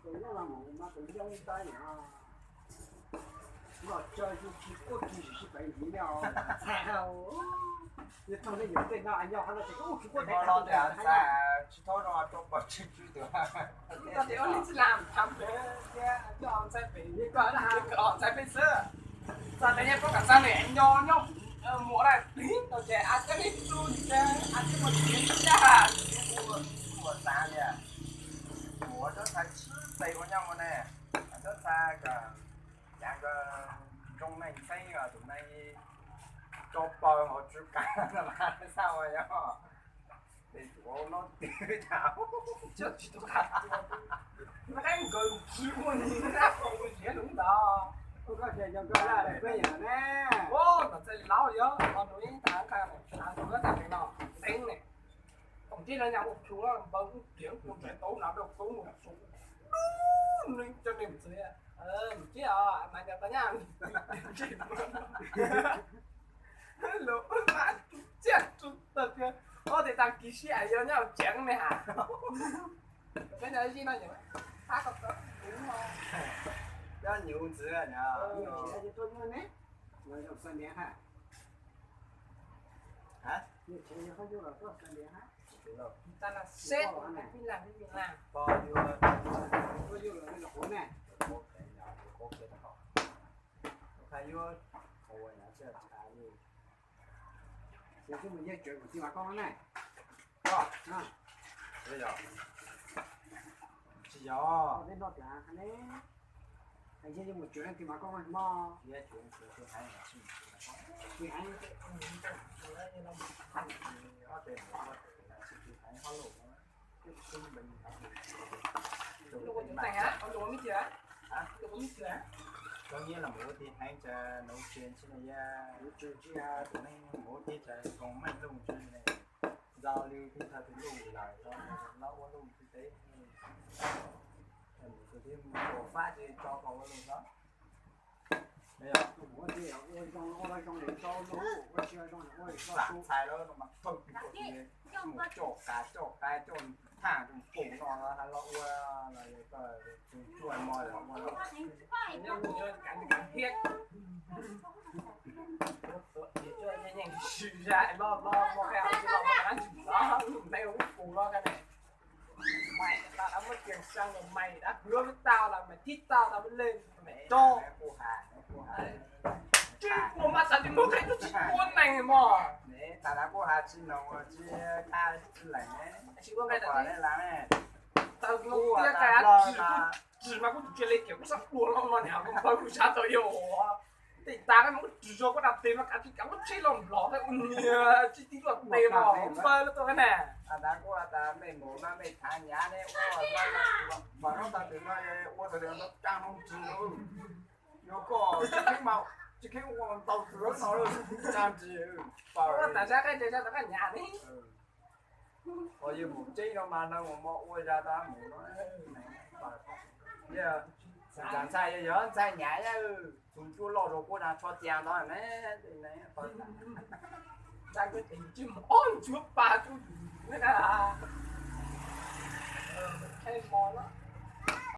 tụi nó là một mà tụi giống tay nhá nó chơi chỉ có chỉ phải gì nào sao như thằng này những cái nào anh nhau hắn là chỉ có chỉ có Mà lo thì anh sẽ chỉ thôi nó trong bậc chính trị được. Kita thì ông đi làm thăm để cho ông sẽ bị như có là họ sẽ bị sữa. Giờ này em có cả sang này anh nho nhóc mùa này tí tao trẻ ăn cái đi luôn chứ ăn cái một chuyện ra. Mùa xa nè, mùa đó phải chứ tây của nhau mà nè, đó xa cả dạng cái trong này xây ở tụi này cho bờ họ chụp cả là sao vậy nhá? Thì tụi nó tiêu chảo. Chứ chỉ tôi khát. Nó cái người chịu muốn ra không có chuyện đúng đó. tôi có thể cho cái là để quay nhà nè Ô, nó sẽ lão vậy. Còn đối với thằng khác này, thằng tôi có thằng này nó đánh này. Tổng chí là nhà một chú nó bấm tiếng của trẻ tấu nào được tấu một số. Nên cho nên thế à. Chứ à, mà nhà ta nhà. Hello, bạn chết chút thật kìa. Ô thì thằng kỹ sĩ ấy nhau chén này hả? Cái này gì nó nhỉ? Hát có đúng không? Đó nhiều chữ à nhá. chỉ là tôi nói nè người trong sân điện ha Hả? như thế nó không là có sân điện ha Ta là sếp, mình làm cái việc làm. Bao nhiêu có nhiều là nó khổ nè một cái nhà có cái đó. Phải vô ôi nó sẽ trả đi. thì chúng mình dây chuyện của chị bà con này Đó, à bây giờ. Chỉ ở do đây nó là anh ấy anh chơi một chuyện thì bà con mà mò cái chuyện của hai là chỉ thì anh có tiền mà chỉ thấy hoa lộ cái sinh bình Lúc có những thằng á, ông đồ biết chưa á? hả? Đồ biết chưa á? Có nghĩa là mỗi thì hay cho nấu chuyện chứ này ra nấu chuyện chứ tụi này mỗi thì cho còn mấy luôn chứ này giao lưu tinh thần thì đủ lại đó nó có đủ kinh tế rồi thêm bộ phát thì cho còn có luôn đó bây giờ mỗi thì ôi trong để cho nó ôi chơi trong ôi sẵn sai đó nó mặc phân của gì một chỗ cái chỗ thang trong phủ nó là lo là cái chuột mồi là mồi nó Nhưng mà cảnh thiết. Để cho nhanh nhanh xử ra lo cái áo chứ lo mà ăn chừng đó. Mày không phụ lo cái này. Mày đã mất tiền xăng rồi mày đã hứa với tao là mày thích tao mới lên mẹ cho. Chứ cô mà sao thì mua cái nó chỉ cuốn này mà. Nè, ta đã có hạt xin nào chứ ta xin lạnh đấy. Chỉ có cái Quả này đấy là này. tao nó tiếc cái á chỉ mà cũng chưa lấy kiểu sắp buồn lắm mà nào cũng bao cũng sao tôi yêu thì ta cái muốn chỉ cho có đặt tiền mà cả chỉ cảm thấy lòng lỏ cái chỉ tí luật tiền mà không phơi nó tôi cái này Ta đã có ta mấy mồ mà mấy thằng nhá đấy. Và nó ta từ nó từ nó trang không chịu đâu. Nó có chỉ khi mà tàu cửa nó luôn trang chịu. tại sao cái nhà đấy Có như một chi đâu mà đâu mà ui ra ta muốn nói giờ chẳng sai giờ sai nhảy á chúng chú lo rồi cô nào cho tiền đó này này đang cái tình chim ôi chúa ba chú cái là hay mò đó